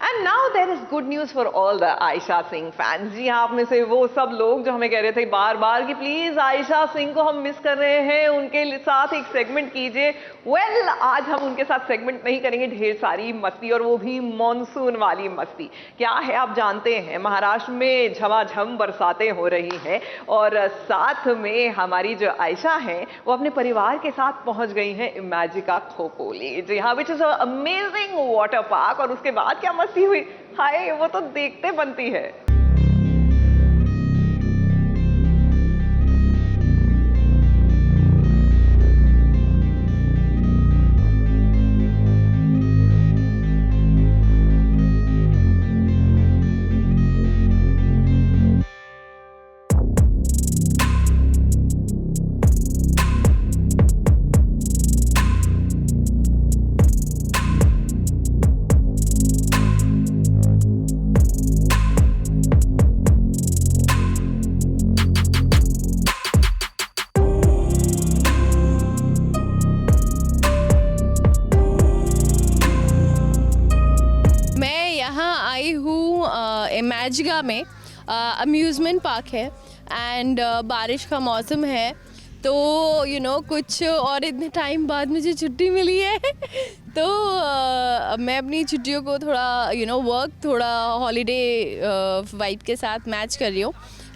And now there is good news for all the Ayesha Singh fans. जी हाँ, आप में से वो सब लोग जो हमें कह रहे थे बार बार कि प्लीज आयशा सिंह को हम मिस कर रहे हैं, उनके साथ एक सेगमेंट कीजिए। वेल, आज हम उनके साथ सेगमेंट नहीं करेंगे, ढेर सारी मस्ती, और वो भी मॉनसून वाली मस्ती। क्या है आप जानते हैं, महाराष्ट्र में झमाझम बरसातें हो रही हैं और साथ में हमारी जो आयशा हैं वो अपने परिवार के साथ पहुंच गई हैं इमेजिका खोपोली। जी हाँ, which is amazing water park. और उसके बाद क्या मस्ती हुई, हाय वो तो देखते बनती है। इमेजिका में अम्यूज़मेंट पार्क है एंड बारिश का मौसम है, तो कुछ और इतने टाइम बाद मुझे छुट्टी मिली है तो मैं अपनी छुट्टियों को थोड़ा वर्क थोड़ा हॉलीडे वाइब के साथ मैच कर रही हूँ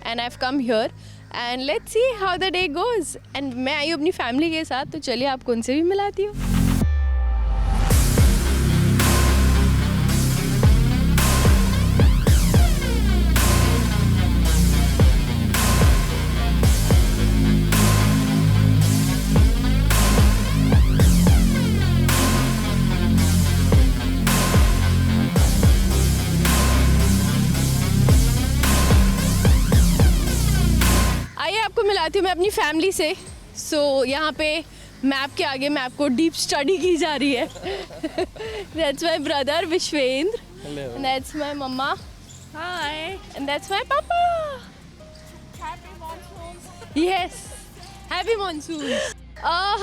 and I have come here and let's see how the day goes. And मैं आई हूँ अपनी फैमिली के साथ, तो चलिए आपको उनसे भी मिलाती हूँ। मिलाती हूँ मैं अपनी फैमिली से। यहाँ पे मैप के आगे मैप को डीप स्टडी की जा रही है। That's my brother Vishwendra, that's my mamma, hi, and that's my papa. Happy monsoon. Yes, happy monsoon.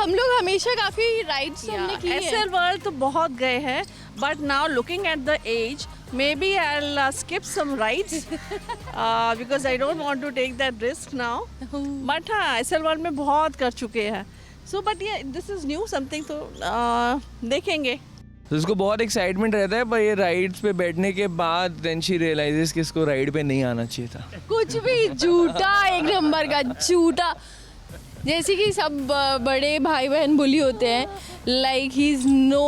हम लोग हमेशा काफ़ी राइड्स हमने की है। एसएल वर्ल्ड तो बहुत गए हैं, but now looking at the age maybe I'll skip some rides because I don't want to take that risk now. But हाँ, SL World में बहुत कर चुके हैं. So but yeah, this is new something, तो देखेंगे. तो इसको बहुत एक्साइटमेंट रहता है, पर ये राइड्स पे बैठने के बाद देन शी रियलाइजेस कि इसको राइड पे नहीं आना चाहिए था। कुछ भी झूठा, एक नंबर का झूठा। जैसे कि सब बड़े भाई बहन बुली होते हैं, like he is no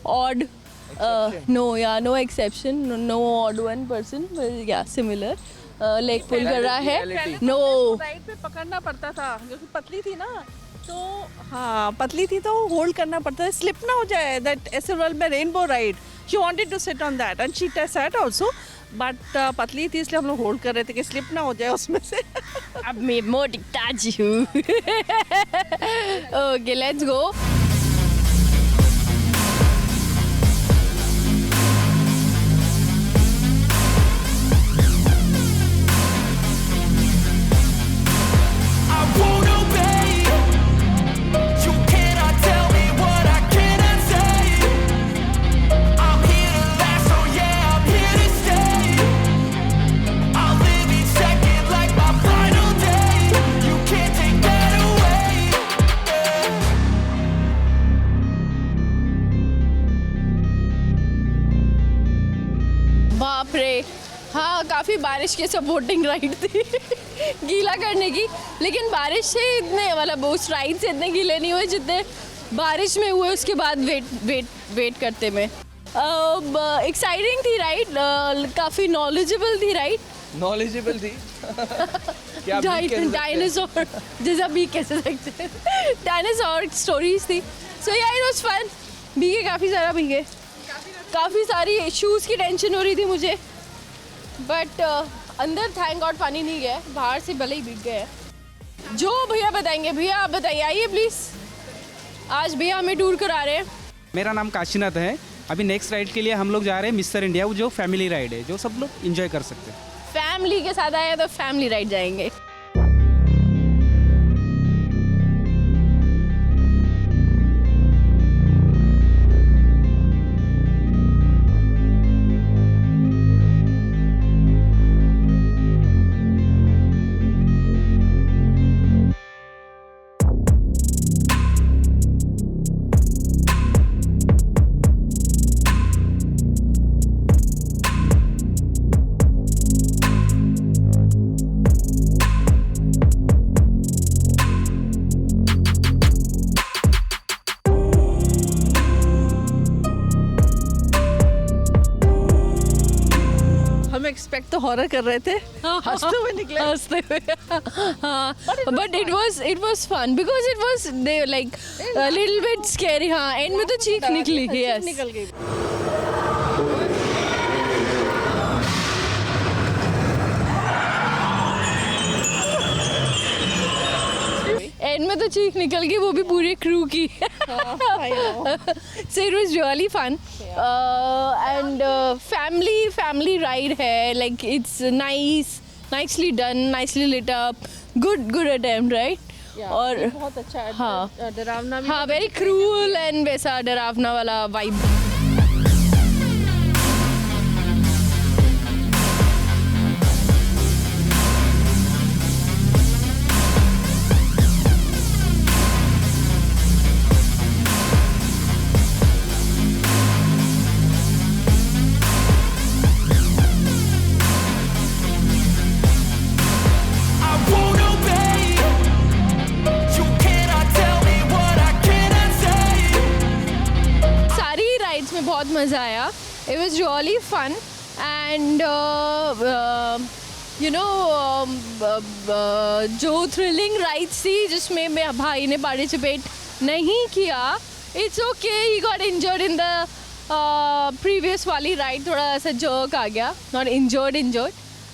odd, no exception, no odd one person, yeah, similar. Leg pull कर रहा है। नो राइड पे पकड़ना पड़ता था क्योंकि पतली थी ना, तो हाँ पतली थी तो होल्ड करना पड़ता है, स्लिप ना हो जाए। दैट एसएल वर्ल्ड में rainbow ride, she wanted to sit on that and she sat also, but पतली थी इसलिए हम लोग होल्ड कर रहे थे कि स्लिप ना हो जाए उसमें से। अब मैं मोटी ताजी हूँ। Okay, let's go. हाँ, काफ़ी बारिश के सपोर्टिंग राइड थी गीला करने की, लेकिन बारिश से इतने मतलब उस राइड से इतने गीले नहीं हुए जितने बारिश में हुए उसके बाद वेट करते में। एक्साइटिंग थी राइड, काफ़ी नॉलेजेबल थी राइड। नॉलेजेबल थी। डायनासोर जैसा भी कह सकते हैं, डायनासोर स्टोरीज थी। सो या इट वाज फन। भीगे, काफ़ी सारा भीगे, काफ़ी सारी शूज़ की टेंशन हो रही थी मुझे, बट अंदर थैंक गॉड पानी नहीं गया, बाहर से भले ही भीग गए हैं। जो भैया बताएंगे, भैया आप बताइए, आइए प्लीज़। आज भैया हमें टूर करा रहे हैं। मेरा नाम काशीनाथ है। अभी नेक्स्ट राइड के लिए हम लोग जा रहे हैं मिस्टर इंडिया, जो फैमिली राइड है, जो सब लोग एंजॉय कर सकते हैं। फैमिली के साथ आए तो फैमिली राइड जाएंगे। हम एक्सपेक्ट तो हॉरर कर रहे थे, हंसते हुए निकले। हंसते हुए, हाँ, but it was fun because it was they like little bit scary. हाँ, एंड में तो चीख निकली। यस, निकल गई। एंड में तो चीख निकल गई, वो भी पूरे क्रू की। So it was really fun, and family ride है, like it's nicely done, nicely lit up, good attempt, right? और बहुत अच्छा है। हाँ, डरावना भी। हाँ, very cruel and वैसा डरावना वाला vibe। बहुत मज़ा आया। It was really fun and you know जो थ्रिलिंग राइड्स थी जिसमें मेरे भाई ने पार्टिसिपेट नहीं किया, it's okay, he got injured in the previous वाली राइड, थोड़ा ऐसा जर्क आ गया, नॉट इंजर्ड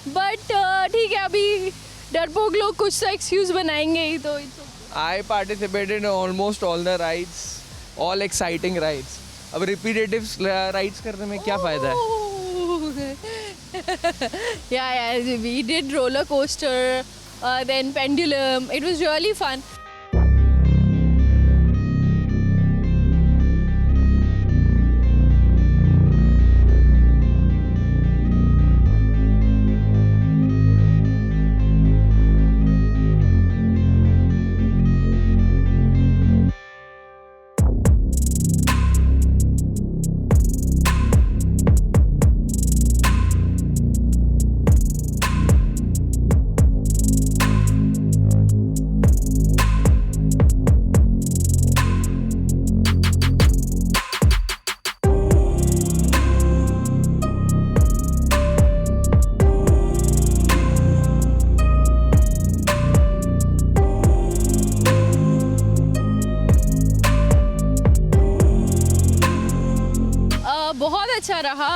बट ठीक है, अभी डरपोक लोग कुछ तो एक्सक्यूज़ बनाएंगे ही, तो it's okay. I participated in almost all the rides, all exciting rides. अब रिपीटेटिव राइड्स करने में क्या फ़ायदा है? Yeah, we did roller coaster, then pendulum. It was really fun. बहुत अच्छा रहा।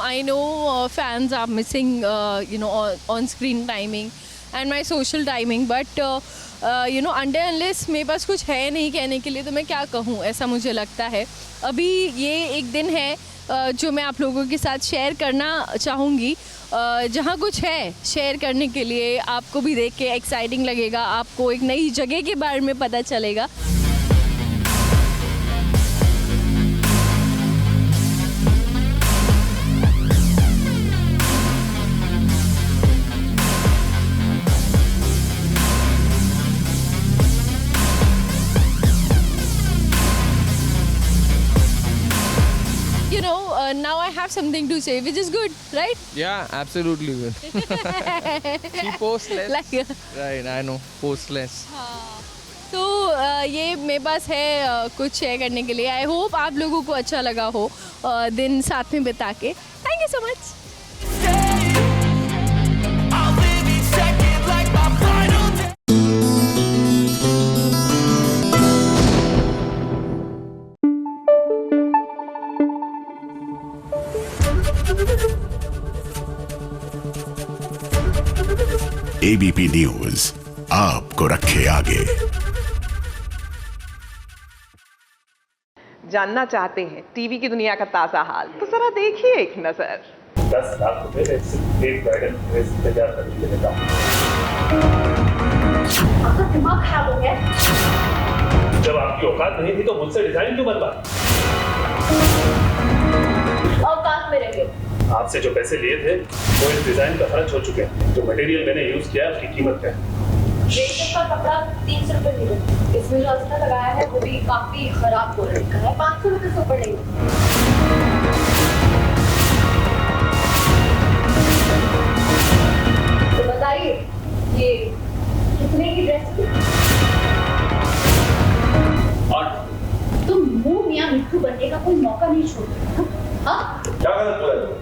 I know fans are missing on screen timing and my social timing, but until unless मेरे पास कुछ है नहीं कहने के लिए तो मैं क्या कहूँ, ऐसा मुझे लगता है। अभी ये एक दिन है जो मैं आप लोगों के साथ शेयर करना चाहूँगी, जहाँ कुछ है शेयर करने के लिए, आपको भी देख के एक्साइटिंग लगेगा, आपको एक नई जगह के बारे में पता चलेगा। Now I have something to say, which is good, right? Yeah, absolutely good. She posts less. Right, I know, posts less. तो ये मेरे पास है कुछ शेयर करने के लिए। आई होप आप लोगों को अच्छा लगा हो दिन साथ में बिता के। Thank you so much. ABP news आपको रखे आगे। जानना चाहते हैं टीवी की दुनिया का ताज़ा हाल, तो जरा देखिए एक नजर। 10 लाख रुपए में सिर्फ एक ब्राइडल ड्रेस तैयार कर देने का। आपका दिमाग खराब हो गया? जब आपकी औकात नहीं थी तो मुझसे डिजाइन क्यों बनवा? औकात में रहे। आपसे जो पैसे लिए थे वो इस डिजाइन का खर्च हो चुके हैं। जो मटेरियल मैंने यूज किया उसकी कीमत क्या है? रेशम का कपड़ा 300 रुपए मीटर, इसमें जो अस्तर लगाया है वो भी काफी खराब क्वालिटी का है, 500 रुपए से ऊपर नहीं। तो बताइए ये कितने की ड्रेस थी? 8। तुम मुंह मियां मिट्टू बनने का कोई मौका नहीं छोड़ते। हाँ? क्या गलत बोला?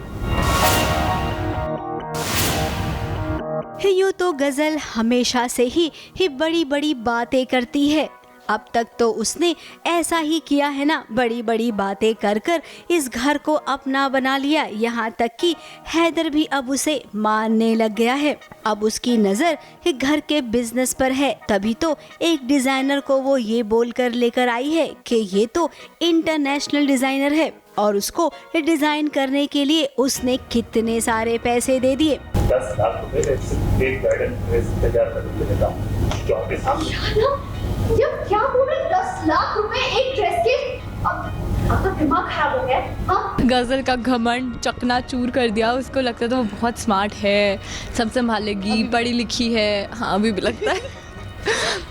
यूँ तो गजल हमेशा से ही बड़ी बड़ी बातें करती है। अब तक तो उसने ऐसा ही किया है ना, बड़ी बड़ी बातें कर कर इस घर को अपना बना लिया। यहाँ तक कि हैदर भी अब उसे मानने लग गया है। अब उसकी नज़र घर के बिजनेस पर है। तभी तो एक डिज़ाइनर को वो ये बोल कर लेकर आई है कि ये तो इंटरनेशनल डिज़ाइनर है और उसको डिज़ाइन करने के लिए उसने कितने सारे पैसे दे दिए। 10 लाख रुपए में सिर्फ एक गार्डन ड्रेस तैयार कर देता हूँ जो आपके सामने। ये क्या बोल रहे, 10 लाख रुपए एक ड्रेस के? अब आपका दिमाग खराब हो गया। हाँ, गज़ल का घमंड चकनाचूर कर दिया। उसको लगता था वो बहुत स्मार्ट है, सब संभालेगी, पढ़ी लिखी है। हाँ, अभी भी लगता है।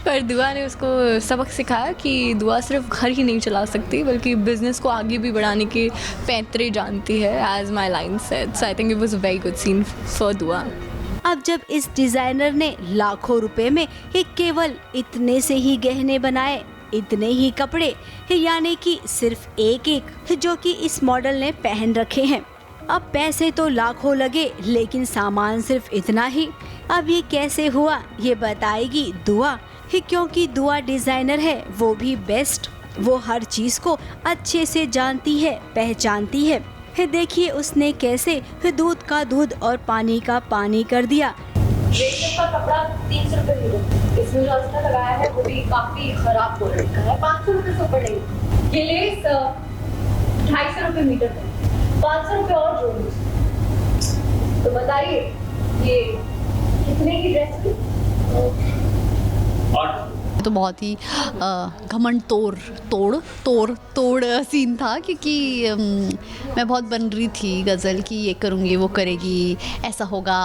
पर दुआ ने उसको सबक सिखाया कि दुआ सिर्फ घर ही नहीं चला सकती बल्कि बिजनेस को आगे भी बढ़ाने के पैंतरे जानती है, as my line said. So I think it was a very good scene for Dua. अब जब इस डिजाइनर ने लाखों रुपए में केवल इतने से ही गहने बनाए, इतने ही कपड़े, यानी कि सिर्फ एक जो कि इस मॉडल ने पहन रखे हैं। अब पैसे तो लाखों लगे लेकिन सामान सिर्फ इतना ही। अब ये कैसे हुआ ये बताएगी दुआ, क्योंकि दुआ डिजाइनर है, वो भी बेस्ट। वो हर चीज को अच्छे से जानती है, पहचानती है। देखिए उसने कैसे दूध का दूध और पानी का पानी कर दिया। रेशम का कपड़ा 300 रुपए मीटर, इसमें जो अस्तर लगाया है वो भी काफी खराब क्वालिटी का है। 500 रुपए से ऊपर नहीं। ये लेस 250 रुपए मीटर है, 500 रुपए और जोड़ लीजिए। तो बताइए ये कितने की ड्रेस थी? तो बहुत ही घमंड तोड़ सीन था, क्योंकि मैं बहुत बन रही थी गज़ल की ये करूँगी वो करेगी, ऐसा होगा,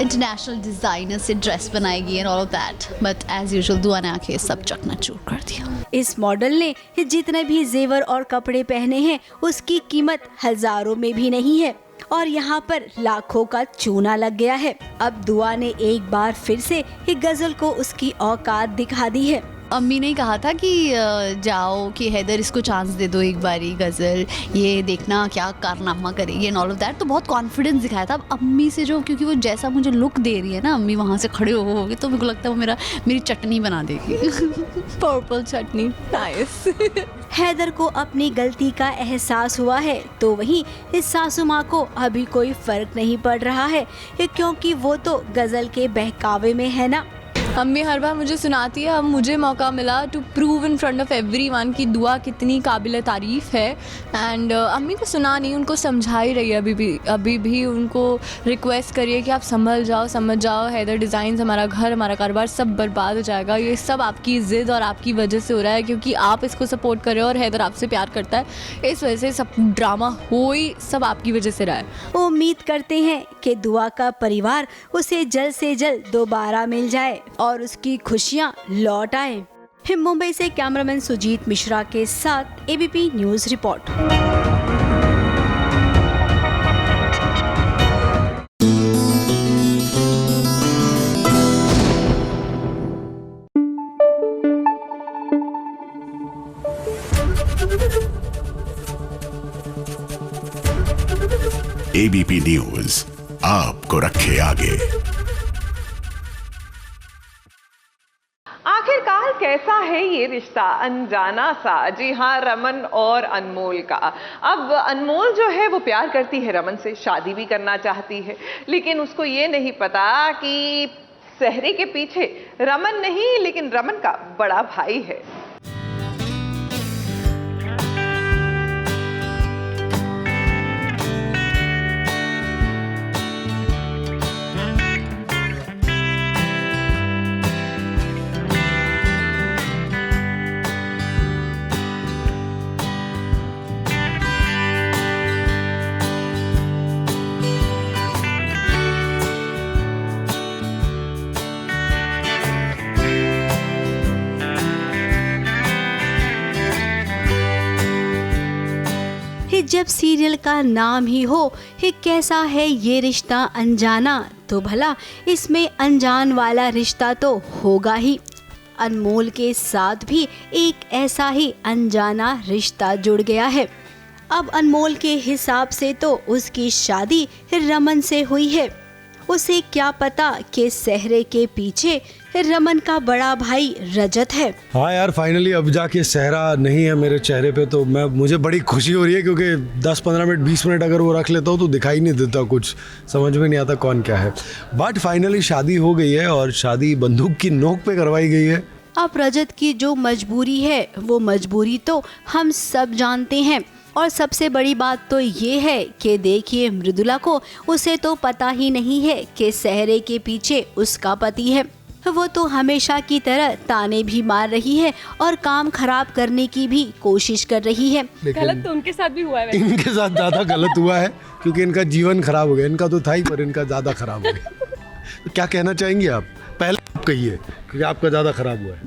इंटरनेशनल डिज़ाइनर से ड्रेस बनाएगी and all of that. But as usual Dua ने आके सब चकनाचूर कर दिया। इस मॉडल ने जितने भी जेवर और कपड़े पहने हैं उसकी कीमत हजारों में भी नहीं है और यहाँ पर लाखों का चूना लग गया है। अब दुआ ने एक बार फिर से गजल को उसकी औकात दिखा दी है। अम्मी ने कहा था कि जाओ कि हैदर इसको चांस दे दो एक बारी, गज़ल ये देखना क्या कारनामा करेगी एंड ऑल ऑफ दैट। तो बहुत कॉन्फिडेंस दिखाया था। अब अम्मी से जो, क्योंकि वो जैसा मुझे लुक दे रही है ना, अम्मी वहाँ से खड़े होगे तो मेरे को लगता है वो मेरी चटनी बना देगी। पर्पल चटनी, नाइस। हैदर को अपनी गलती का एहसास हुआ है तो वहीं इस सासू माँ को अभी कोई फर्क नहीं पड़ रहा है, क्योंकि वो तो गज़ल के बहकावे में है ना। अम्मी हर बार मुझे सुनाती है। अब मुझे मौका मिला to prove in front of everyone कि दुआ कितनी काबिल तारीफ़ है। एंड अम्मी को सुना नहीं, उनको समझा ही रही है। अभी भी उनको रिक्वेस्ट करिए कि आप समझ जाओ, हैदर डिज़ाइंस, हमारा घर, हमारा कारोबार सब बर्बाद हो जाएगा। ये सब आपकी ज़िद और आपकी वजह से हो रहा है, क्योंकि आप इसको सपोर्ट कर रहे हो और हैदर आपसे प्यार करता है। इस वजह से सब ड्रामा हो ही सब आपकी वजह से रहा है। उम्मीद करते हैं कि दुआ का परिवार उसे जल्द से जल्द दोबारा मिल जाए और उसकी खुशियां लौट आए। मुंबई से कैमरामैन सुजीत मिश्रा के साथ ABP news report. ABP news आपको रखे आगे। आखिरकार कैसा है ये रिश्ता अनजाना सा? जी हाँ, रमन और अनमोल का। अब अनमोल जो है वो प्यार करती है रमन से, शादी भी करना चाहती है, लेकिन उसको ये नहीं पता कि सहरे के पीछे रमन नहीं लेकिन रमन का बड़ा भाई है। जब सीरियल का नाम ही हो कैसा है ये रिश्ता अनजाना, तो भला इसमें अनजान वाला रिश्ता तो होगा ही। अनमोल के साथ भी एक ऐसा ही अनजाना रिश्ता जुड़ गया है। अब अनमोल के हिसाब से तो उसकी शादी रमन से हुई है उसे क्या पता कि सहरे के पीछे रमन का बड़ा भाई रजत है। हाँ यार, फाइनली अब जाके सहरा नहीं है मेरे चेहरे पे, तो मुझे बड़ी खुशी हो रही है, क्योंकि 10-15 मिनट 20 मिनट अगर वो रख लेता हूँ तो दिखाई नहीं देता, कुछ समझ में नहीं आता कौन क्या है। बट फाइनली शादी हो गई है और शादी बंदूक की नोक पे करवाई गई है। अब रजत की जो मजबूरी है वो मजबूरी तो हम सब जानते हैं, और सबसे बड़ी बात तो ये है कि देखिए मृदुला को, उसे तो पता ही नहीं है कि सहरे के पीछे उसका पति है। वो तो हमेशा की तरह ताने भी मार रही है और काम खराब करने की भी कोशिश कर रही है। गलत तो उनके साथ भी हुआ है। इनके साथ ज्यादा गलत हुआ है, क्योंकि इनका जीवन खराब हो गया। इनका तो था ही, पर इनका ज्यादा खराब हो गया। तो क्या कहना चाहेंगे आप? पहले आप कहिए, क्योंकि आपका ज्यादा खराब हुआ है।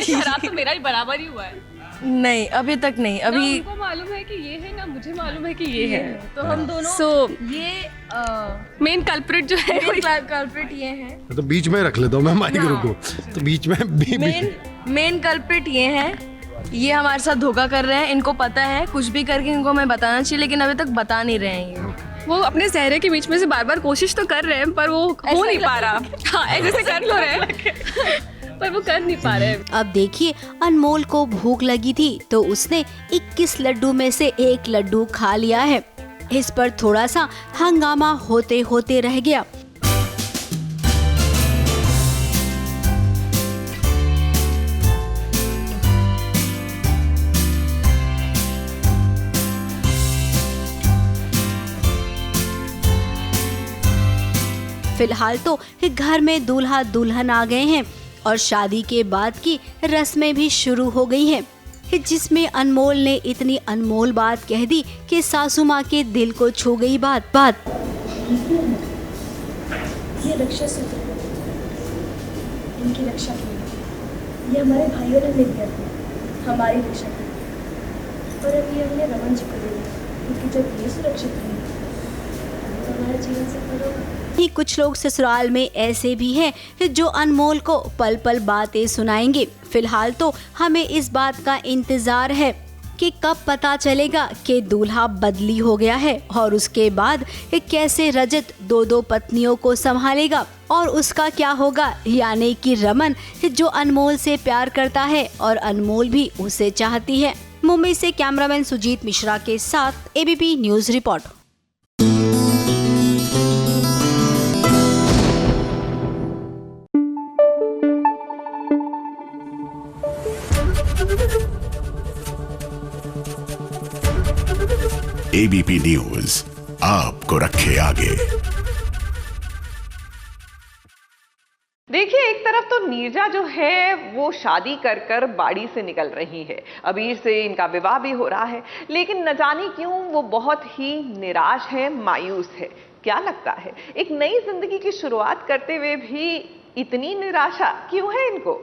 खराब तो मेरा ही बराबर ही हुआ है। नहीं, अभी तक नहीं। अभी उनको मालूम है कि ये है ना, मुझे मालूम है कि ये है, तो हम दोनों ये मेन कल्प्रिट जो है कल्प्रिट ये है। तो बीच में रख लेता हूँ मैं माइक को, तो बीच में मेन कल्प्रिट ये है। ये हमारे साथ धोखा कर रहे हैं, इनको पता है, कुछ भी करके इनको हमें बताना चाहिए, लेकिन अभी तक बता नहीं रहे हैं ये। वो अपने सहरे के बीच में से बार बार कोशिश तो कर रहे हैं, पर वो हो नहीं पा रहा। हाँ, ऐसे से कर लो रहे पर वो कर नहीं पा रहे। अब देखिए, अनमोल को भूख लगी थी तो उसने 21 लड्डू में से 1 लड्डू खा लिया है। इस पर थोड़ा सा हंगामा होते होते रह गया। फिलहाल तो घर में दूल्हा दुल्हन आ गए हैं और शादी के बाद की रस्में भी शुरू हो गई हैं, जिसमें अनमोल ने इतनी अनमोल बात कह दी कि सासू माँ के दिल को छू गई बात। ये रक्षा सूत्र, इनकी रक्षा की, ये हमारे भाइयों ने मिल कर हमारी रक्षा की, और अभी हमने रमन जी को दिया, क्योंकि जब ये सुरक्षित रहेंगे तो हमारा जीवन सफल होगा। कुछ लोग ससुराल में ऐसे भी हैं जो अनमोल को पल पल बातें सुनाएंगे। फिलहाल तो हमें इस बात का इंतजार है कि कब पता चलेगा कि दूल्हा बदली हो गया है, और उसके बाद कैसे रजत 2 पत्नियों को संभालेगा, और उसका क्या होगा, यानी कि रमन जो अनमोल से प्यार करता है और अनमोल भी उसे चाहती है। मुंबई से कैमरामैन सुजीत मिश्रा के साथ ABP news report. ABP news आपको रखे आगे। देखिए, एक तरफ तो नीरजा जो है वो शादी कर कर बाड़ी से निकल रही है, अबीर से इनका विवाह भी हो रहा है, लेकिन न जाने क्यों वो बहुत ही निराश है, मायूस है। क्या लगता है, एक नई जिंदगी की शुरुआत करते हुए भी इतनी निराशा क्यों है इनको?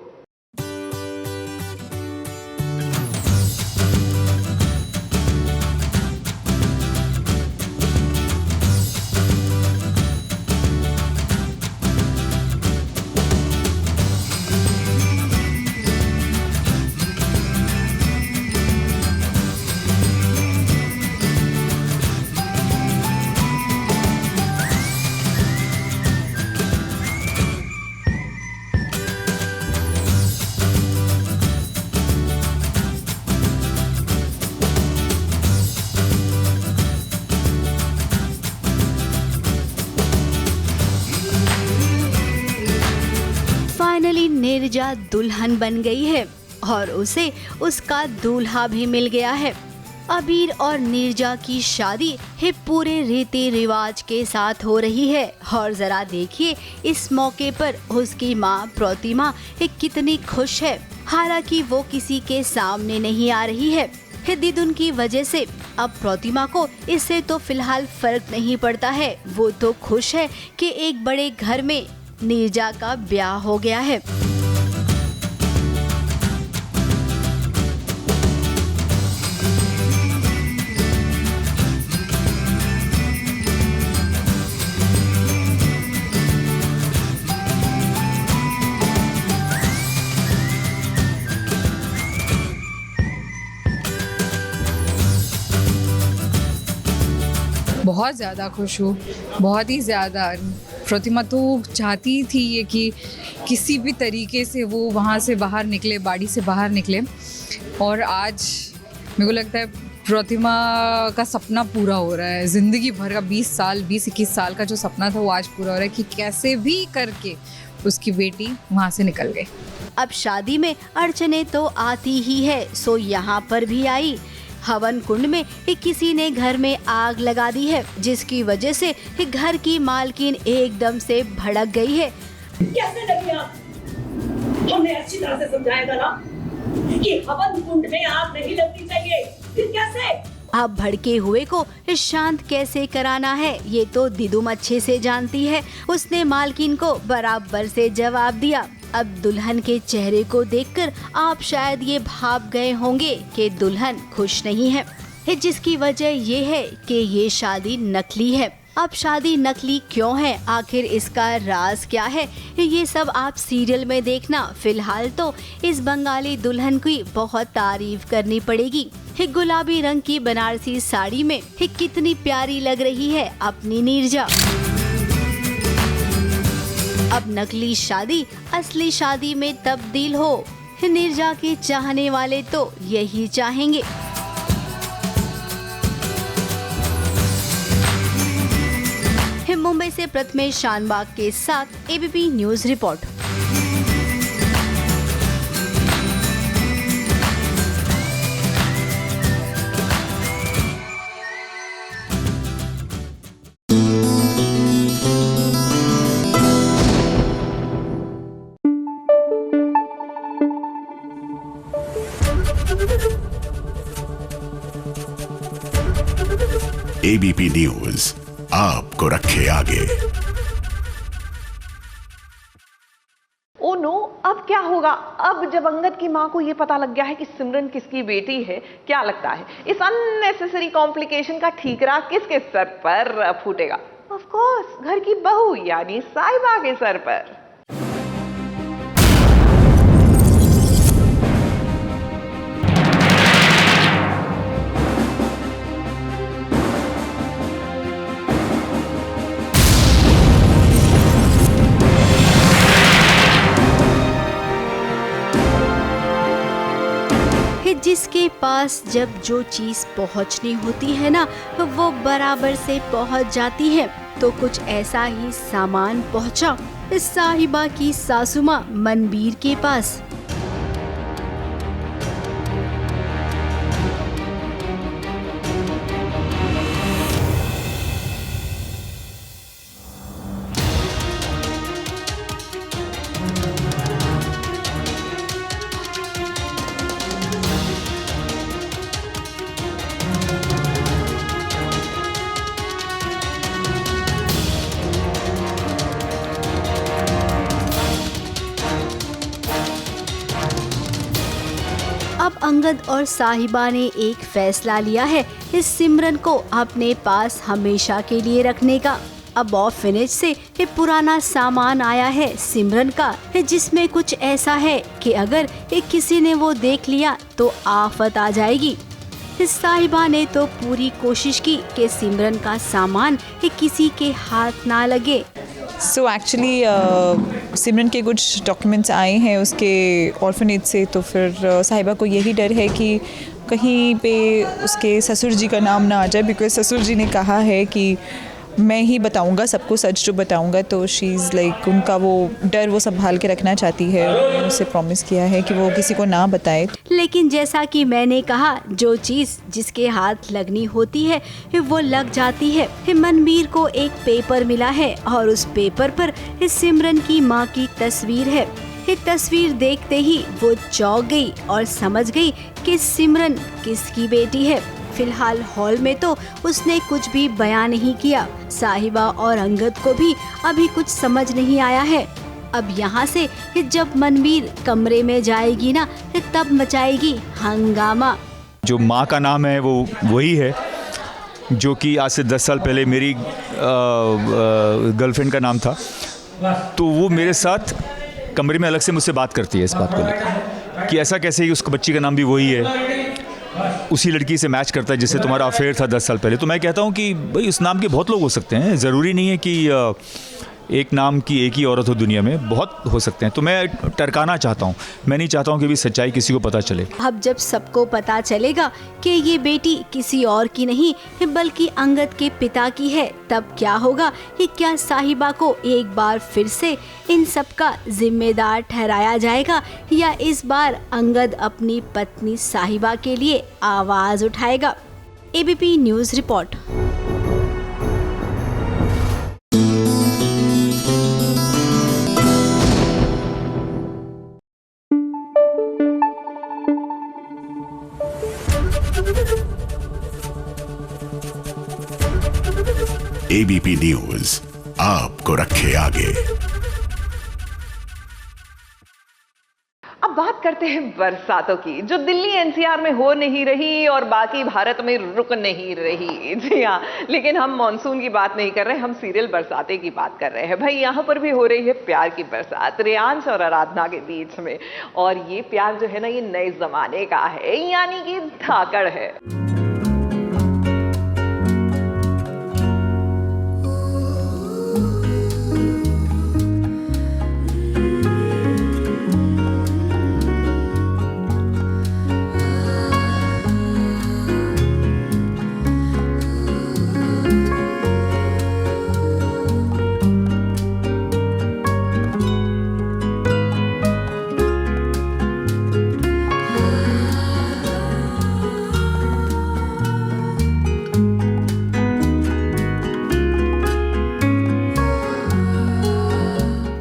नीरजा दुल्हन बन गई है और उसे उसका दूल्हा भी मिल गया है। अबीर और नीरजा की शादी पूरे रीति रिवाज के साथ हो रही है, और जरा देखिए इस मौके पर उसकी माँ प्रतिमा कितनी खुश है। हालांकि वो किसी के सामने नहीं आ रही है दीदुन की वजह से। अब प्रतिमा को इससे तो फिलहाल फर्क नहीं पड़ता है, वो तो खुश है कि एक बड़े घर में नीरजा का ब्याह हो गया है। बहुत ज़्यादा खुश हूँ, बहुत ही ज़्यादा। प्रतिमा तो चाहती थी ये कि किसी भी तरीके से वो वहाँ से बाहर निकले, बाड़ी से बाहर निकले, और आज मेरे को लगता है प्रतिमा का सपना पूरा हो रहा है। ज़िंदगी भर का 20-21 साल का जो सपना था वो आज पूरा हो रहा है कि कैसे भी करके उसकी बेटी वहाँ से निकल गई। अब शादी में अड़चने तो आती ही है, सो यहाँ पर भी आई। हवन कुंड में किसी ने घर में आग लगा दी है, जिसकी वजह से घर की मालकिन एकदम से भड़क गई है। कैसे लगी आप? हमने अच्छी तरह से समझाया था ना कि हवन कुंड में आग नहीं लगनी चाहिए, फिर कैसे? अब भड़के हुए को शांत कैसे कराना है ये तो दिदुम अच्छे से जानती है। उसने मालकिन को बराबर से जवाब दिया। अब दुल्हन के चेहरे को देखकर आप शायद ये भाप गए होंगे कि दुल्हन खुश नहीं है, जिसकी वजह ये है कि ये शादी नकली है। अब शादी नकली क्यों है, आखिर इसका राज क्या है, ये सब आप सीरियल में देखना। फिलहाल तो इस बंगाली दुल्हन की बहुत तारीफ करनी पड़ेगी। गुलाबी रंग की बनारसी साड़ी में कितनी प्यारी लग रही है अपनी नीरजा। अब नकली शादी असली शादी में तब्दील हो, नीरजा के चाहने वाले तो यही चाहेंगे। मुंबई से प्रथमेश शानबाग के साथ ABP news report. ABP news आपको रखे आगे। ओ नो, अब क्या होगा? अब जब अंगद की मां को यह पता लग गया है कि सिमरन किसकी बेटी है, क्या लगता है इस अननेसेसरी कॉम्प्लिकेशन का ठीकरा किसके सर पर फूटेगा? ऑफ कोर्स घर की बहू यानी साहिबा के सर पर। जिसके पास जब जो चीज पहुंचनी होती है ना, वो बराबर से पहुंच जाती है। तो कुछ ऐसा ही सामान पहुंचा साहिबा की सासू मां मनबीर के पास। अब अंगद और साहिबा ने एक फैसला लिया है इस सिमरन को अपने पास हमेशा के लिए रखने का। अब ऑर्फनेज से एक पुराना सामान आया है सिमरन का, जिसमें कुछ ऐसा है कि अगर किसी ने वो देख लिया तो आफत आ जाएगी। साहिबा ने तो पूरी कोशिश की कि सिमरन का सामान किसी के हाथ ना लगे। सो एक्चुअली सिमरन के कुछ डॉक्यूमेंट्स आए हैं उसके ऑर्फनेज से, तो फिर साहिबा को यही डर है कि कहीं पे उसके ससुर जी का नाम ना आ जाए, बिकॉज ससुर जी ने कहा है कि मैं ही बताऊंगा सबको, सच जो बताऊंगा। तो शी इज़ लाइक उनका वो डर वो संभाल के रखना चाहती है। उससे प्रॉमिस किया है कि वो किसी को ना बताए। लेकिन जैसा कि मैंने कहा, जो चीज़ जिसके हाथ लगनी होती है वो लग जाती है। मनबीर को एक पेपर मिला है और उस पेपर पर सिमरन की माँ की तस्वीर है। ये तस्वीर देखते ही वो चौंक गई और समझ गई कि सिमरन किसकी बेटी है। फिलहाल हॉल में तो उसने कुछ भी बयान नहीं किया। साहिबा और अंगद को भी अभी कुछ समझ नहीं आया है। अब यहाँ से जब मनबीर कमरे में जाएगी ना, तब मचाएगी हंगामा। जो माँ का नाम है वो वही है जो कि आज से 10 साल पहले मेरी गर्लफ्रेंड का नाम था। तो वो मेरे साथ कमरे में अलग से मुझसे बात करती है इस बात को लेकर कि ऐसा कैसे, उसका बच्ची का नाम भी वही है, उसी लड़की से मैच करता है जिससे तुम्हारा अफेयर था 10 साल पहले। तो मैं कहता हूँ कि भाई उस नाम के बहुत लोग हो सकते हैं, ज़रूरी नहीं है कि एक नाम की एक ही औरत हो दुनिया में, बहुत हो सकते हैं। तो मैं टरकाना चाहता हूँ, मैं नहीं चाहता हूँ कि भी सच्चाई किसी को पता चले। अब जब सबको पता चलेगा कि ये बेटी किसी और की नहीं बल्कि अंगद के पिता की है, तब क्या होगा? क्या साहिबा को एक बार फिर से इन सब का जिम्मेदार ठहराया जाएगा, या इस बार अंगद अपनी पत्नी साहिबा के लिए आवाज उठाएगा? ABP news report. ABP news आपको रखे आगे। अब बात करते हैं बरसातों की, जो दिल्ली एनसीआर में हो नहीं रही और बाकी भारत में रुक नहीं रही। जी हाँ, लेकिन हम मॉनसून की बात नहीं कर रहे, हम सीरियल बरसाते की बात कर रहे हैं। भाई यहाँ पर भी हो रही है प्यार की बरसात रेयांश और आराधना के बीच में, और ये प्यार जो है ना, ये नए जमाने का है, यानी कि धाकड़ है।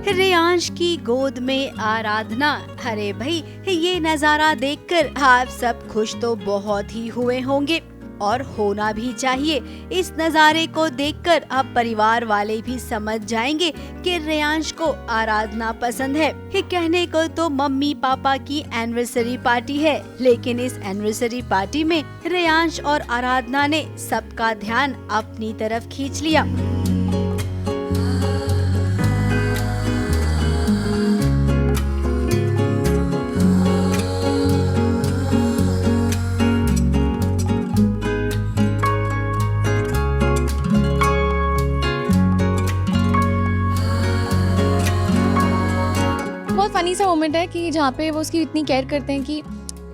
रेयांश की गोद में आराधना। अरे भाई, ये नजारा देखकर आप सब खुश तो बहुत ही हुए होंगे, और होना भी चाहिए। इस नज़ारे को देखकर अब परिवार वाले भी समझ जाएंगे कि रेयांश को आराधना पसंद है। कहने को तो मम्मी पापा की एनिवर्सरी पार्टी है, लेकिन इस एनिवर्सरी पार्टी में रेयांश और आराधना ने सबका ध्यान अपनी तरफ खींच लिया। फनी सा मोमेंट है कि जहाँ पे वो उसकी इतनी केयर करते हैं कि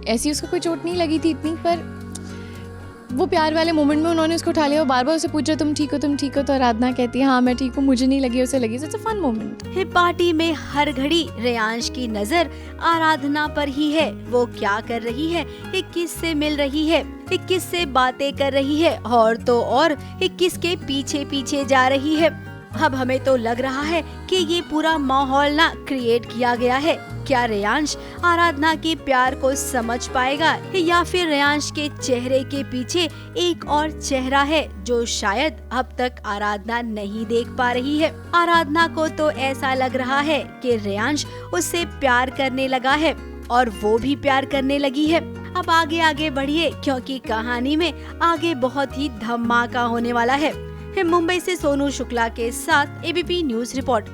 ऐसी उसको कोई चोट नहीं लगी थी इतनी, पर वो प्यार वाले मोमेंट में उन्होंने उसको उठा लिया और बार बार उसे पूछा तुम ठीक हो, तुम ठीक हो? तो आराधना कहती है हाँ मैं ठीक हूँ, मुझे नहीं लगी, उसे लगी। It's a fun moment. Party में हर घड़ी रेयांश की नजर आराधना पर ही है। वो क्या कर रही है, किससे मिल रही है, किससे बातें कर रही है, और तो और किसके पीछे पीछे जा रही है। अब हमें तो लग रहा है कि ये पूरा माहौल ना क्रिएट किया गया है। क्या रेयांश आराधना के प्यार को समझ पाएगा, या फिर रेयांश के चेहरे के पीछे एक और चेहरा है जो शायद अब तक आराधना नहीं देख पा रही है। आराधना को तो ऐसा लग रहा है कि रेयांश उससे प्यार करने लगा है और वो भी प्यार करने लगी है। अब आगे आगे बढ़िए, क्योंकि कहानी में आगे बहुत ही धमाका होने वाला है। मुंबई से सोनू शुक्ला के साथ ABP news report.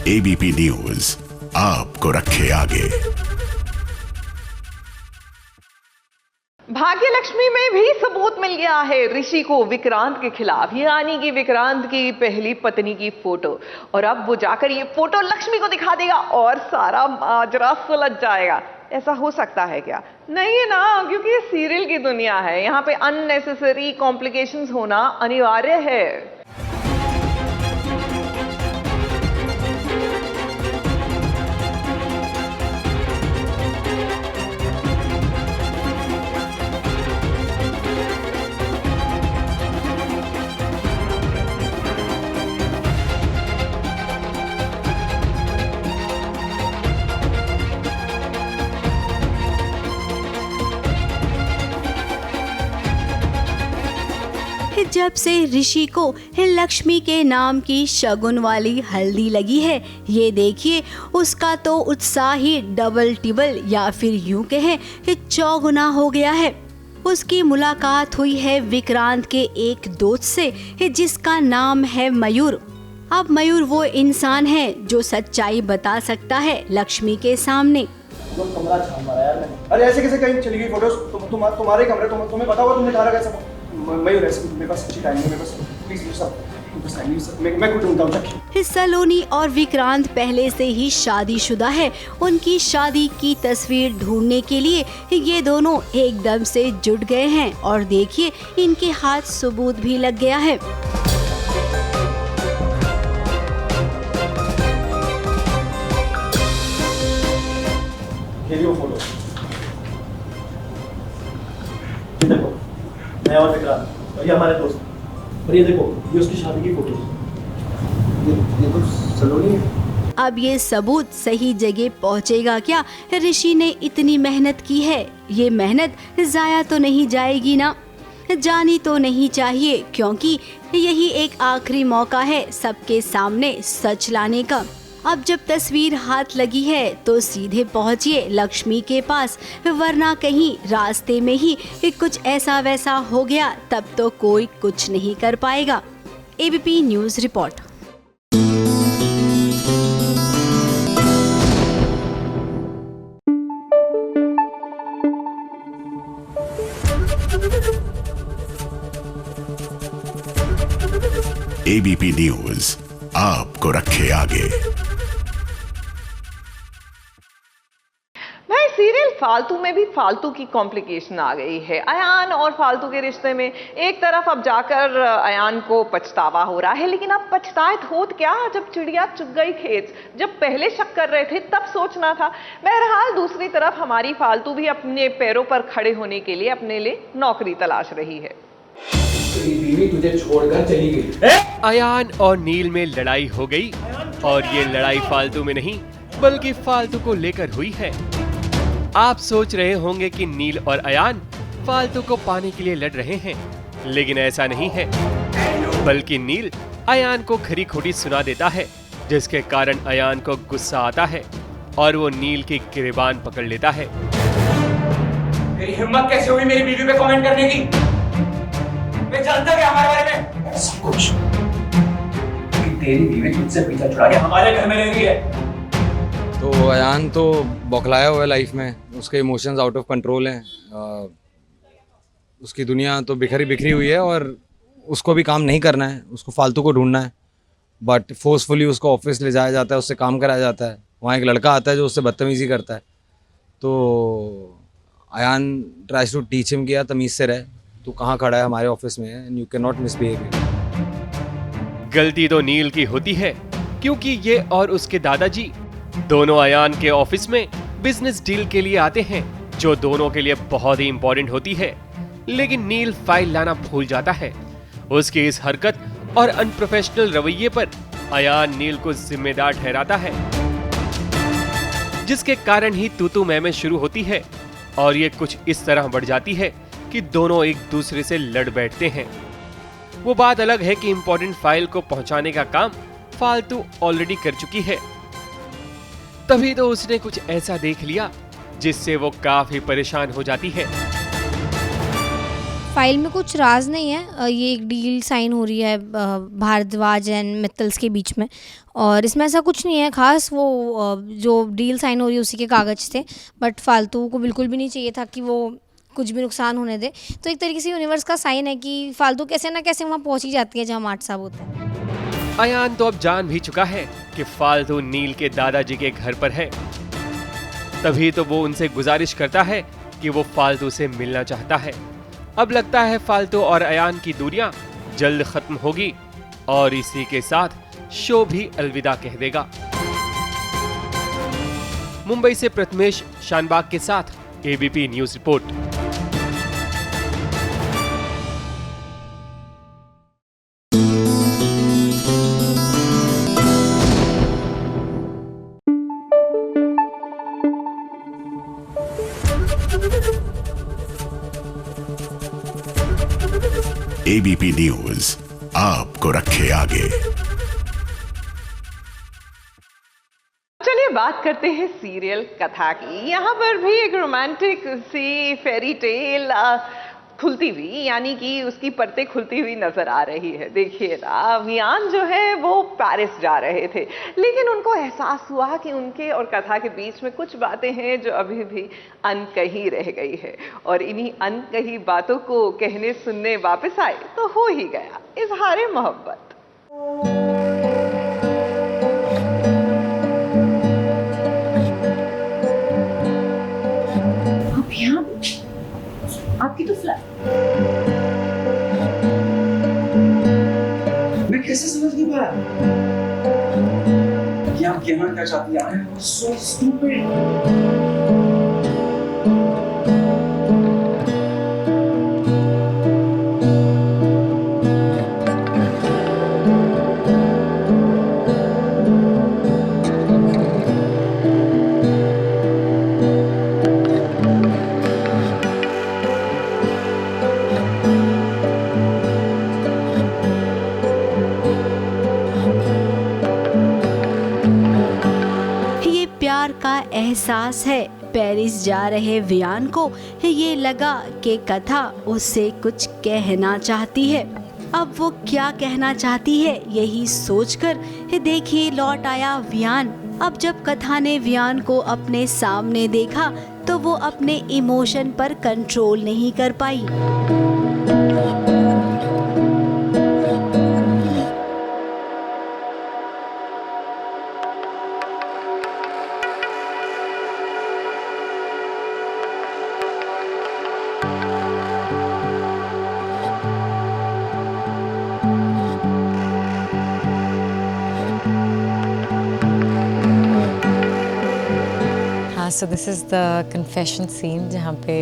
ABP news आपको रखे आगे। भाग्यलक्ष्मी में भी सबूत मिल गया है ऋषि को विक्रांत के खिलाफ, यानी कि विक्रांत की पहली पत्नी की फोटो, और अब वो जाकर ये फोटो लक्ष्मी को दिखा देगा और सारा माजरा सुलझ जाएगा। ऐसा हो सकता है क्या? नहीं है ना, क्योंकि ये सीरियल की दुनिया है, यहाँ पे अननेसेसरी कॉम्प्लिकेशंस होना अनिवार्य है। जब से ऋषि को लक्ष्मी के नाम की शगुन वाली हल्दी लगी है, ये देखिए उसका तो उत्साह ही डबल टिबल या फिर यूं कहें चौगुना हो गया है। उसकी मुलाकात हुई है विक्रांत के एक दोस्त से जिसका नाम है मयूर। अब मयूर वो इंसान है जो सच्चाई बता सकता है लक्ष्मी के सामने। कमरा छान मारा यार मैंने। अरे ऐसे कैसे कहीं चली गई फोटोज? तुम्हारे कमरे, तुम्हें पता होगा तुमने कहा रखा सब। मयूर ऐसे मेरे पास कुछ टाइम नहीं, मेरे पास प्लीज यू सब मैं कुछ ढूंढता हूँ। सलोनी और विक्रांत पहले से ही शादीशुदा है। उनकी शादी की तस्वीर ढूंढने के लिए ये दोनों एकदम से जुट गए हैं और देखिए इनके हाथ सबूत भी लग गया है। ये फोटो, ये देखो मैं और विक्रांत और ये हमारे दोस्त, और ये देखो ये उसकी शादी की फोटो। ये तो सलोनी है। अब ये सबूत सही जगह पहुंचेगा क्या? ऋषि ने इतनी मेहनत की है, ये मेहनत जाया तो नहीं जाएगी ना? जानी तो नहीं चाहिए, क्योंकि यही एक आखिरी मौका है सबके सामने सच लाने का। अब जब तस्वीर हाथ लगी है तो सीधे पहुंचिए लक्ष्मी के पास, वरना कहीं रास्ते में ही कुछ ऐसा वैसा हो गया तब तो कोई कुछ नहीं कर पाएगा। ABP news report. ABP news आपको रखे आगे। भाई सीरियल फालतू में भी फालतू की कॉम्प्लिकेशन आ गई है। अयान और फालतू के रिश्ते में एक तरफ अब जाकर अयान को पछतावा हो रहा है, लेकिन अब पछताए होत क्या जब चिड़िया चुग गई खेत। जब पहले शक कर रहे थे तब सोचना था। बहरहाल दूसरी तरफ हमारी फालतू भी अपने पैरों पर खड़े होने के लिए अपने लिए नौकरी तलाश रही है। बीवी तुझे छोड़कर चली गई। अयान और नील में लड़ाई हो गई, और ये लड़ाई फालतू में नहीं बल्कि फालतू को लेकर हुई है। आप सोच रहे होंगे कि नील और अयान फालतू को पाने के लिए लड़ रहे हैं, लेकिन ऐसा नहीं है, बल्कि नील अयान को खरी खोटी सुना देता है, जिसके कारण अयान को गुस्सा आता है और वो नील की गिरबान पकड़ लेता है। तेरी हिम्मत कैसे हुई मेरी बीवी पे कमेंट करने की? मैं जानता क्या हमारे बारे में? सब कुछ। तेरी बीवी तुझसे पीछा छुड़ा के हमारे घर में रह रही है। तो अयान तो बौखलाया हुआ है लाइफ में, उसके इमोशंस आउट ऑफ कंट्रोल हैं। उसकी दुनिया तो बिखरी हुई है और उसको भी काम नहीं करना है, उसको फालतू को ढूंढना है। बट फोर्सफुली उसको ऑफिस ले जाया जाता है, उससे काम कराया जाता है। वहाँ एक लड़का आता है जो उससे बदतमीजी करता है। तो Ayaan tries to teach him किया तमीज़ से रहे, तू कहाँ खड़ा है हमारे ऑफिस में and you can not misbehave. गलती तो नील की होती है, क्योंकि ये और उसके दादाजी दोनों अयान के ऑफिस में बिजनेस डील के लिए आते हैं, जो दोनों के लिए बहुत ही इंपॉर्टेंट होती है। लेकिन नील फाइल लाना भूल जाता है। उसकी इस हरकत और अनप्रोफेशनल रवैये पर अयान नील को जिम्मेदार ठहराता है, जिसके कारण ही तू मैं शुरू होती है और ये कुछ इस तरह बढ़ जाती है कि दोनों एक दूसरे से लड़ बैठते हैं। वो बात अलग है कि इंपॉर्टेंट फाइल को पहुंचाने का काम फालतू ऑलरेडी कर चुकी है। तभी तो उसने कुछ ऐसा देख लिया जिससे वो काफी परेशान हो जाती है। फाइल में कुछ राज नहीं है। ये एक डील साइन हो रही है भारद्वाज एंड मित्तल्स के बीच में, और इसमें ऐसा कुछ नहीं है खास। वो जो डील साइन हो रही है उसी के कागज थे, बट फालतू को बिल्कुल भी नहीं चाहिए था कि वो कुछ भी नुकसान होने दे। तो एक तरीके से यूनिवर्स का साइन है कि फालतू कैसे ना कैसे वहाँ पहुँच ही जाती है जहाँ माट साहब होते हैं। अयान तो अब जान भी चुका है कि फालतू नील के दादाजी के घर पर है। तभी तो वो उनसे गुजारिश करता है कि वो फालतू से मिलना चाहता है। अब लगता है फालतू और अयान की दूरियां जल्द खत्म होगी और इसी के साथ शो भी अलविदा कह देगा। मुंबई से प्रथमेश शानबाग के साथ ABP news report. ABP news आपको रखे आगे। चलिए बात करते हैं सीरियल कथा की। यहाँ पर भी एक रोमांटिक सी फेरी टेल खुलती हुई, यानी कि उसकी परतें खुलती हुई नजर आ रही है। देखिए ना, वियान जो है वो पेरिस जा रहे थे, लेकिन उनको एहसास हुआ कि उनके और कथा के बीच में कुछ बातें हैं जो अभी भी अनकही रह गई है, और इन्हीं अनकही बातों को कहने सुनने वापस आए तो हो ही गया इजहार मोहब्बत। आपकी तो मैं कैसे समझ नहीं पाया कि आप यहाँ क्या चाहती हैं? So stupid. का एहसास है। पेरिस जा रहे वियान को ये लगा कि कथा उससे कुछ कहना चाहती है। अब वो क्या कहना चाहती है यही सोचकर देखिए लौट आया वियान। अब जब कथा ने वियान को अपने सामने देखा तो वो अपने इमोशन पर कंट्रोल नहीं कर पाई। So this is the confession scene, जहाँ पे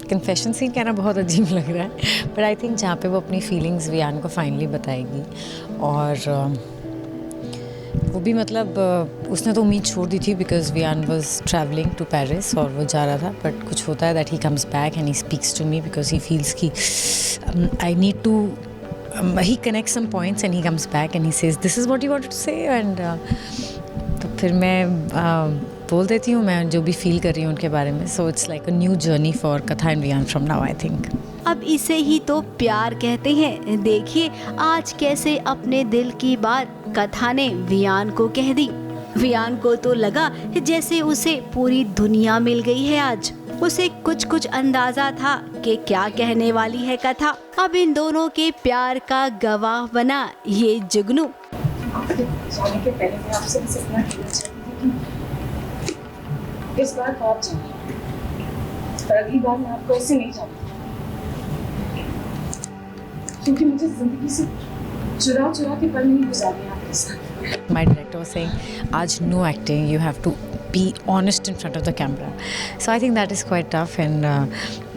कन्फेशन सीन कहना बहुत अजीब लग रहा है, बट आई थिंक जहाँ पे वो अपनी फीलिंग्स वियान को फाइनली बताएगी। और वो भी मतलब उसने तो उम्मीद छोड़ दी थी because Vihaan was travelling to Paris और वो जा रहा था, बट कुछ होता है that he comes back and he speaks to me because he feels की I need to he connect some points and he comes back and he says this is what you wanted to say. And तो फिर मैं बोल देती हूँ मैं जो भी फील कर रही हूँ उनके बारे में। So it's like a new journey for Katha and Vihaan from now I think. अब इसे ही तो प्यार कहते हैं। देखिए आज कैसे अपने दिल की बात कथा ने वियान को कह दी। वियान को तो लगा जैसे उसे पूरी दुनिया मिल गई है आज। उसे कुछ कुछ अंदाजा था कि क्या कहने वाली है कथा। अब इन दोनों के प्यार का गवाह बना ये जुगनू। जाने के पहले मैं आपसे बस इतना कहना चाहती थी कि इस बार आप जाइए, पर अगली बार मैं आपको ऐसे नहीं जाऊंगी, क्योंकि मुझे जिंदगी से चुरा चुरा के पल नहीं गुजारने आपके साथ। My director was saying, आज no acting, you have to be honest in front of the camera. So I think that is quite tough and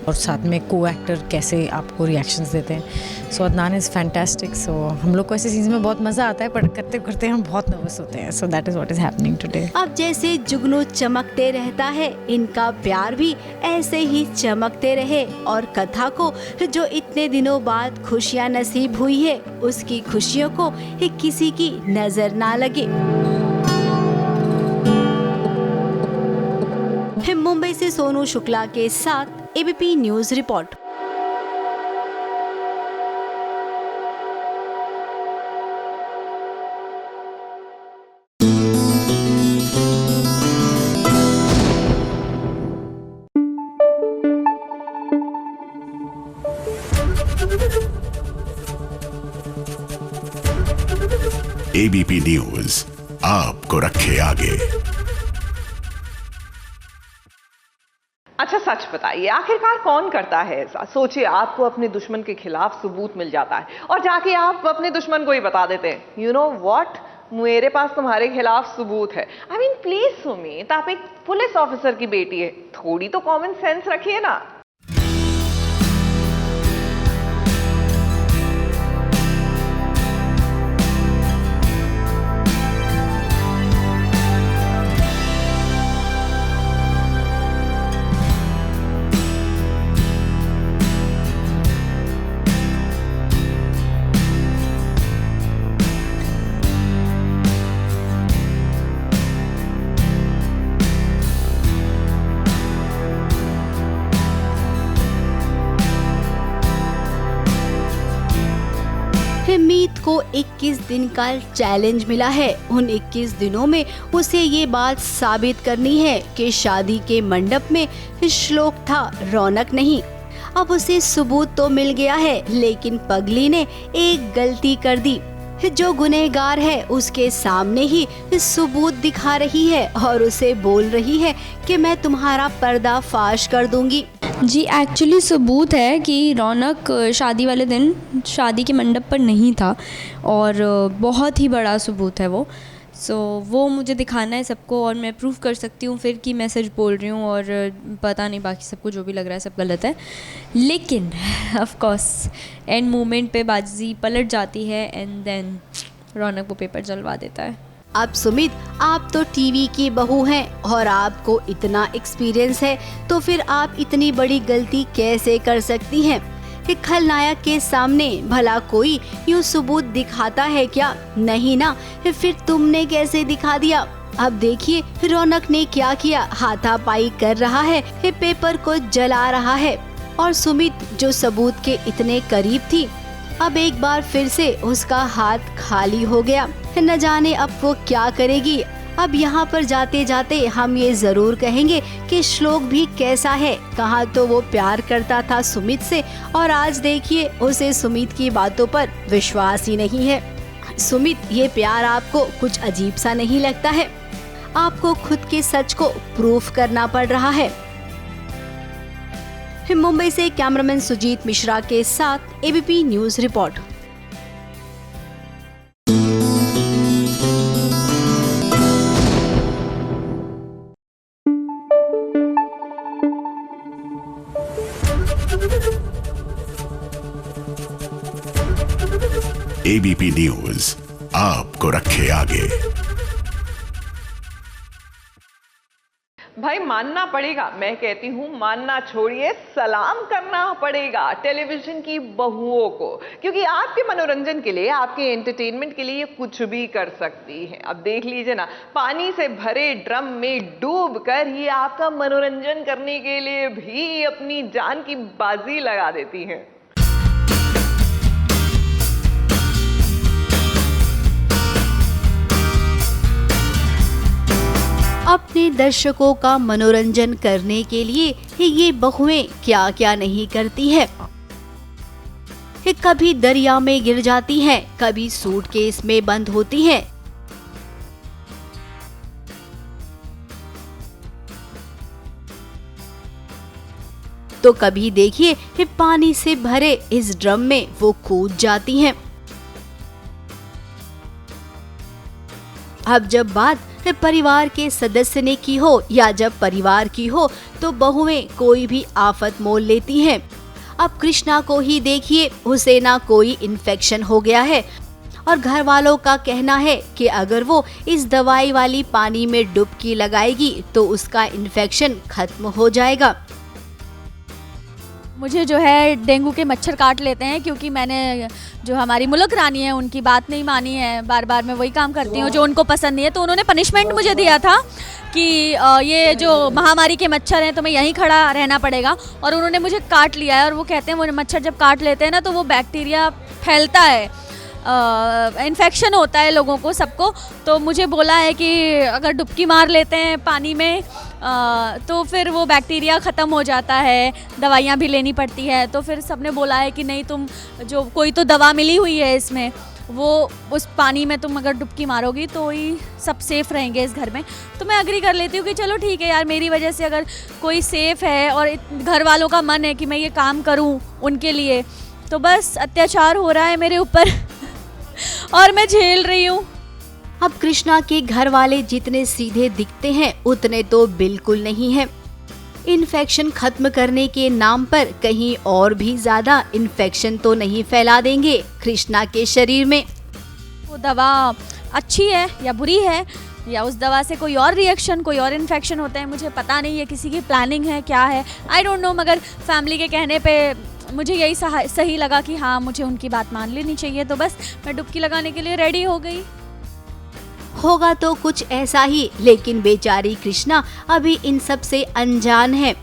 और साथ में को एक्टर कैसे आपको रिएक्शंस देते हैं। सो अदनान इज़ फैंटास्टिक। सो हम लोग को ऐसे सीन्स में बहुत मज़ा आता है, पर करते करते हम बहुत नर्वस होते हैं। So that is what is happening today. अब जैसे जुगनू चमकते रहता है, इनका प्यार भी ऐसे ही चमकते रहे और कथा को जो इतने दिनों बाद खुशियाँ नसीब हुई है उसकी खुशियों को किसी की नज़र ना लगे। मुंबई से सोनू शुक्ला के साथ ABP news report. ABP news आपको रखे आगे। अच्छा सच बताइए, आखिरकार कौन करता है ऐसा? सोचिए आपको अपने दुश्मन के खिलाफ सबूत मिल जाता है और जाके आप अपने दुश्मन को ही बता देते हैं, यू नो व्हाट, मेरे पास तुम्हारे खिलाफ सबूत है। आई मीन प्लीज सुमित, आप एक पुलिस ऑफिसर की बेटी है, थोड़ी तो कॉमन सेंस रखिए ना। 21 दिन का चैलेंज मिला है। उन 21 दिनों में उसे ये बात साबित करनी है कि शादी के मंडप में श्लोक था, रौनक नहीं। अब उसे सबूत तो मिल गया है, लेकिन पगली ने एक गलती कर दी। जो गुनहगार है उसके सामने ही सबूत दिखा रही है और उसे बोल रही है कि मैं तुम्हारा पर्दाफाश कर दूंगी। जी एक्चुअली सबूत है कि रौनक शादी वाले दिन शादी के मंडप पर नहीं था और बहुत ही बड़ा सबूत है वो। वो मुझे दिखाना है सबको और मैं प्रूफ कर सकती हूँ फिर कि मैं सच बोल रही हूँ और पता नहीं बाकी सबको जो भी लग रहा है सब गलत है। लेकिन ऑफ कोर्स एंड मोमेंट पे बाजी पलट जाती है एंड देन रौनक वो पेपर जलवा देता है। अब सुमित, आप तो टीवी की बहू हैं और आपको इतना एक्सपीरियंस है, तो फिर आप इतनी बड़ी गलती कैसे कर सकती हैं? कि खलनायक के सामने भला कोई यूँ सबूत दिखाता है क्या? नहीं ना, फिर तुमने कैसे दिखा दिया? अब देखिए रौनक ने क्या किया, हाथापाई कर रहा है, पेपर को जला रहा है। और सुमित जो सबूत के इतने करीब थी, अब एक बार फिर से उसका हाथ खाली हो गया। न जाने अब वो क्या करेगी। अब यहाँ पर जाते जाते हम ये जरूर कहेंगे कि श्लोक भी कैसा है। कहाँ तो वो प्यार करता था सुमित से और आज देखिए उसे सुमित की बातों पर विश्वास ही नहीं है। सुमित, ये प्यार आपको कुछ अजीब सा नहीं लगता है? आपको खुद के सच को प्रूफ करना पड़ रहा है। मुंबई से कैमरामैन सुजीत मिश्रा के साथ ABP news report. ABP news आपको रखे आगे। भाई मानना पड़ेगा, मैं कहती हूँ मानना छोड़िए, सलाम करना पड़ेगा टेलीविजन की बहुओं को, क्योंकि आपके मनोरंजन के लिए, आपके एंटरटेनमेंट के लिए ये कुछ भी कर सकती हैं। अब देख लीजिए ना, पानी से भरे ड्रम में डूबकर ये आपका मनोरंजन करने के लिए भी अपनी जान की बाजी लगा देती हैं। अपने दर्शकों का मनोरंजन करने के लिए ये बहुएं क्या क्या नहीं करती है। कभी दरिया में गिर जाती हैं, कभी सूटकेस में बंद होती हैं, तो कभी देखिए पानी से भरे इस ड्रम में वो कूद जाती हैं। अब जब बात परिवार के सदस्य ने की हो या जब परिवार की हो, तो बहुएं कोई भी आफत मोल लेती हैं। अब कृष्णा को ही देखिए, उसे ना कोई इन्फेक्शन हो गया है और घर वालों का कहना है कि अगर वो इस दवाई वाली पानी में डुबकी लगाएगी तो उसका इन्फेक्शन खत्म हो जाएगा। मुझे जो है डेंगू के मच्छर काट लेते हैं क्योंकि मैंने जो हमारी मुल्क रानी है उनकी बात नहीं मानी है। बार बार मैं वही काम करती हूँ जो उनको पसंद नहीं है, तो उन्होंने पनिशमेंट मुझे दिया था कि ये जो महामारी के मच्छर हैं तुम्हें यहीं खड़ा रहना पड़ेगा, और उन्होंने मुझे काट लिया है। और वो कहते हैं वो मच्छर जब काट लेते हैं ना तो वो बैक्टीरिया फैलता है, इन्फेक्शन होता है लोगों को, सबको। तो मुझे बोला है कि अगर डुबकी मार लेते हैं पानी में तो फिर वो बैक्टीरिया ख़त्म हो जाता है, दवाइयाँ भी लेनी पड़ती है। तो फिर सबने बोला है कि नहीं, तुम जो कोई तो दवा मिली हुई है इसमें, वो उस पानी में तुम अगर डुबकी मारोगी तो ही सब सेफ़ रहेंगे इस घर में। तो मैं अग्री कर लेती हूँ कि चलो ठीक है यार, मेरी वजह से अगर कोई सेफ़ है और घर वालों का मन है कि मैं ये काम करूँ उनके लिए, तो बस अत्याचार हो रहा है मेरे ऊपर और मैं झेल रही हूँ। अब कृष्णा के घर वाले जितने सीधे दिखते हैं उतने तो बिल्कुल नहीं हैं। इन्फेक्शन खत्म करने के नाम पर कहीं और भी ज्यादा इन्फेक्शन तो नहीं फैला देंगे कृष्णा के शरीर में। वो दवा अच्छी है या बुरी है, या उस दवा से कोई और रिएक्शन, कोई और इन्फेक्शन होता है, मुझे पता नहीं है, किसी की प्लानिंग है क्या है, आई डोंट नो। मगर फैमिली के कहने पे मुझे यही सही लगा कि हाँ मुझे उनकी बात मान लेनी चाहिए, तो बस मैं डुबकी लगाने के लिए रेडी हो गई। होगा तो कुछ ऐसा ही, लेकिन बेचारी कृष्णा अभी इन सब से अनजान है।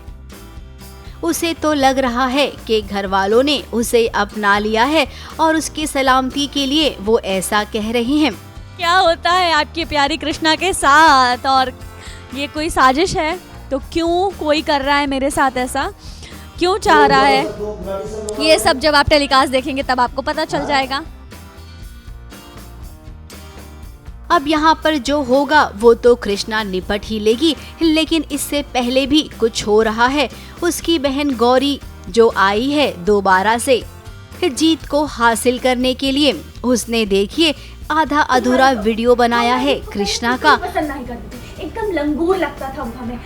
उसे तो लग रहा है कि घर वालों ने उसे अपना लिया है और उसकी सलामती के लिए वो ऐसा कह रही हैं। क्या होता है आपकी प्यारी कृष्णा के साथ, और ये कोई साजिश है तो क्यों कोई कर रहा है मेरे साथ ऐसा, क्यों चाह रहा है, ये सब जब आप टेलीकास्ट देखेंगे तब आपको पता चल जाएगा। अब यहाँ पर जो होगा वो तो कृष्णा निपट ही लेगी, लेकिन इससे पहले भी कुछ हो रहा है। उसकी बहन गौरी जो आई है दोबारा से जीत को हासिल करने के लिए, उसने देखिए आधा अधूरा वीडियो बनाया है कृष्णा का, एकदम लंगूर लगता था वो हमें,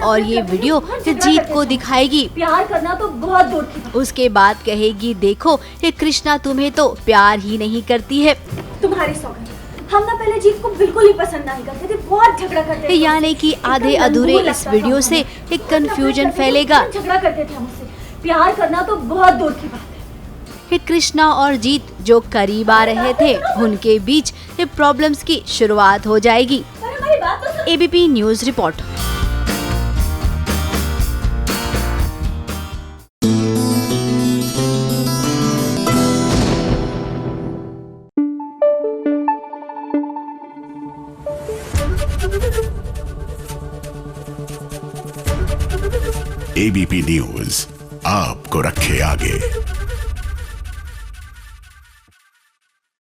और ये वीडियो जीत को दिखाएगी। प्यार करना तो बहुत दूर की बात। उसके बाद कहेगी देखो ये कृष्णा तुम्हें तो प्यार ही नहीं करती है। तुम्हारी सौगंध, हम ना पहले जीत को बिल्कुल ही पसंद नहीं करते थे, बहुत झगड़ा करते थे। यानी कि आधे अधूरे इस वीडियो से एक कंफ्यूजन फैलेगा। झगड़ा करते थे हमसे, प्यार करना तो बहुत दूर की बात है। कृष्णा और जीत जो करीब आ रहे थे, उनके बीच ये प्रॉब्लम्स की शुरुआत हो जाएगी। ABP news report. ABP news आपको रखे आगे।